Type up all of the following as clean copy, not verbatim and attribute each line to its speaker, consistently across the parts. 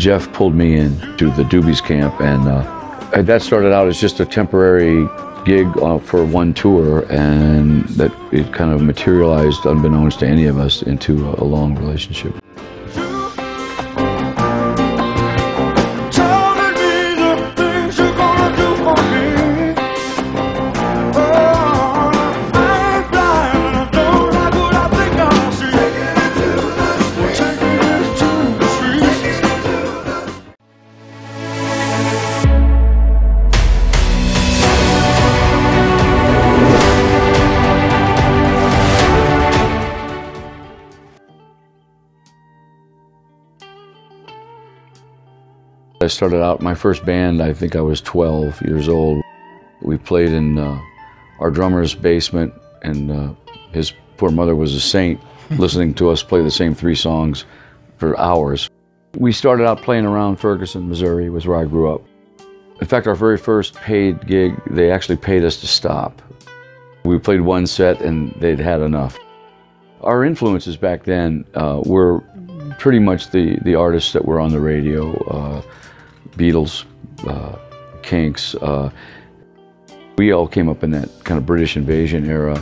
Speaker 1: Jeff pulled me in to the Doobies camp, and that started out as just a temporary gig for one tour, and that it kind of materialized, unbeknownst to any of us, into a long relationship. I started out, my first band, I think I was 12 years old. We played in our drummer's basement, and his poor mother was a saint, listening to us play the same 3 songs for hours. We started out playing around Ferguson, Missouri, was where I grew up. In fact, our very first paid gig, they actually paid us to stop. We played one set and they'd had enough. Our influences back then were pretty much the artists that were on the radio. Beatles, Kinks. We all came up in that kind of British invasion era.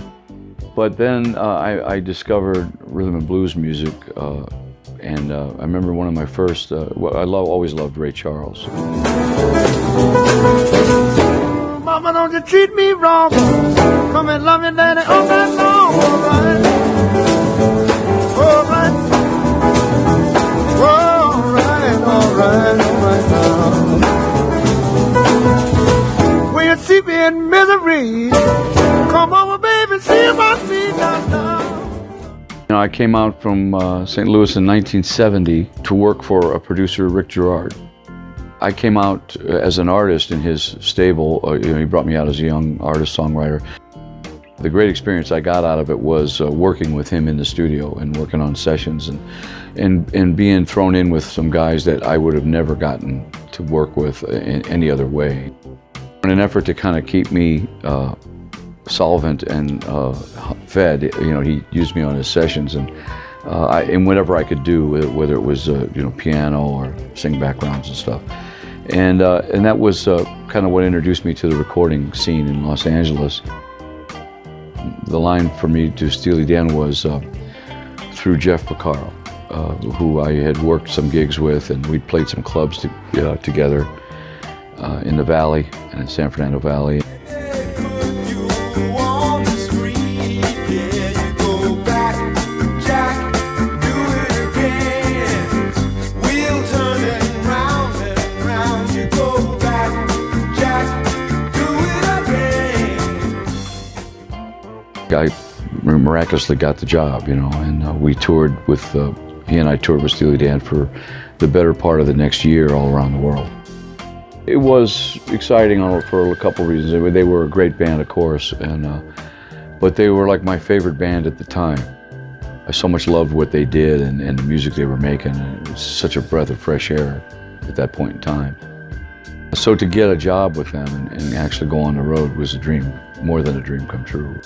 Speaker 1: But then I discovered rhythm and blues music, and I remember one of my first, always loved Ray Charles.
Speaker 2: Mama, don't you treat me wrong. Come and love me, daddy, all night long. All right. All right. All right, all right, all right now. When you see me in misery, come over, baby, see about me now.
Speaker 1: You know, I came out from St. Louis in 1970 to work for a producer, Rick Girard. I came out as an artist in his stable. You know, he brought me out as a young artist-songwriter. The great experience I got out of it was working with him in the studio and working on sessions and being thrown in with some guys that I would have never gotten to work with in any other way. In an effort to kind of keep me solvent and fed, you know, he used me on his sessions, and whatever I could do, whether it was you know, piano or sing backgrounds and stuff. And that was kind of what introduced me to the recording scene in Los Angeles. The line for me to Steely Dan was through Jeff Porcaro, who I had worked some gigs with, and we'd played some clubs together in the Valley and in San Fernando Valley. I miraculously got the job, you know, and we toured with, he and I toured with Steely Dan for the better part of the next year all around the world. It was exciting for a couple of reasons. They were a great band, of course, but they were like my favorite band at the time. I so much loved what they did and the music they were making, and it was such a breath of fresh air at that point in time. So to get a job with them and actually go on the road was a dream, more than a dream come true.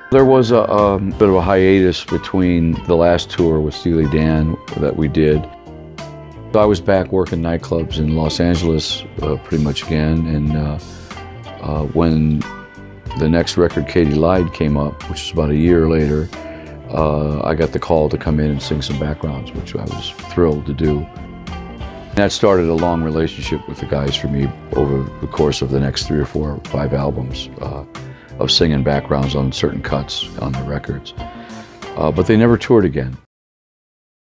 Speaker 1: There was a bit of a hiatus between the last tour with Steely Dan that we did. I was back working nightclubs in Los Angeles pretty much again, and when the next record, Katie Lied, came up, which was about a year later, I got the call to come in and sing some backgrounds, which I was thrilled to do. That started a long relationship with the guys for me over the course of the next 3 or 4 or 5 albums. Of singing backgrounds on certain cuts on the records. But they never toured again.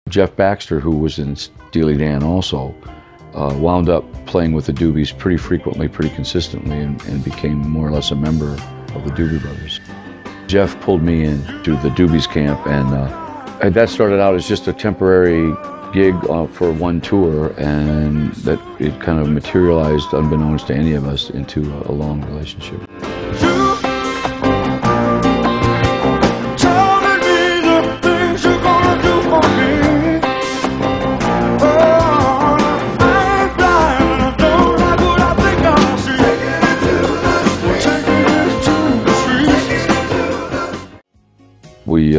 Speaker 1: Jeff Baxter, who was in Steely Dan also, wound up playing with the Doobies pretty frequently, pretty consistently, and became more or less a member of the Doobie Brothers. Jeff pulled me in to the Doobies camp, and that started out as just a temporary gig for one tour, and that it kind of materialized, unbeknownst to any of us, into a long relationship. We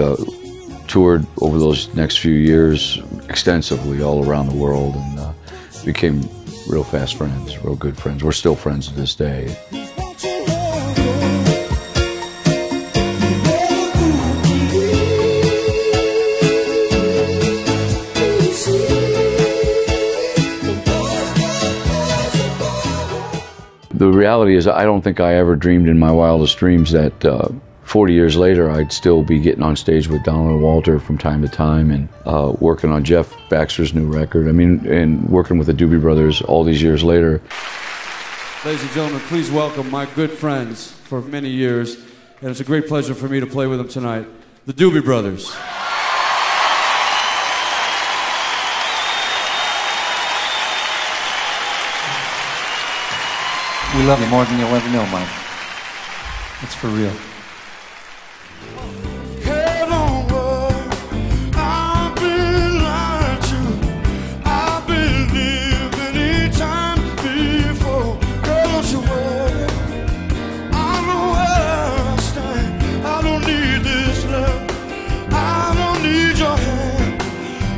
Speaker 1: toured over those next few years extensively all around the world, and became real fast friends, real good friends. We're still friends to this day. The reality is, I don't think I ever dreamed in my wildest dreams that 40 years later I'd still be getting on stage with Donald and Walter from time to time and working on Jeff Baxter's new record. I mean, and working with the Doobie Brothers all these years later.
Speaker 3: Ladies and gentlemen, please welcome my good friends for many years, and it's a great pleasure for me to play with them tonight, the Doobie Brothers.
Speaker 4: We love you more than you'll ever know, Mike. It's for real.
Speaker 2: Head onward, I've been lied to. I've been lived many times before. Girl, don't you worry. I know where I stand. I don't need this love. I don't need your hand.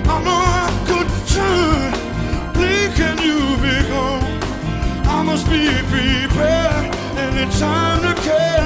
Speaker 2: I know I could turn. Please, can you be gone? I must be prepared, and it's time to care.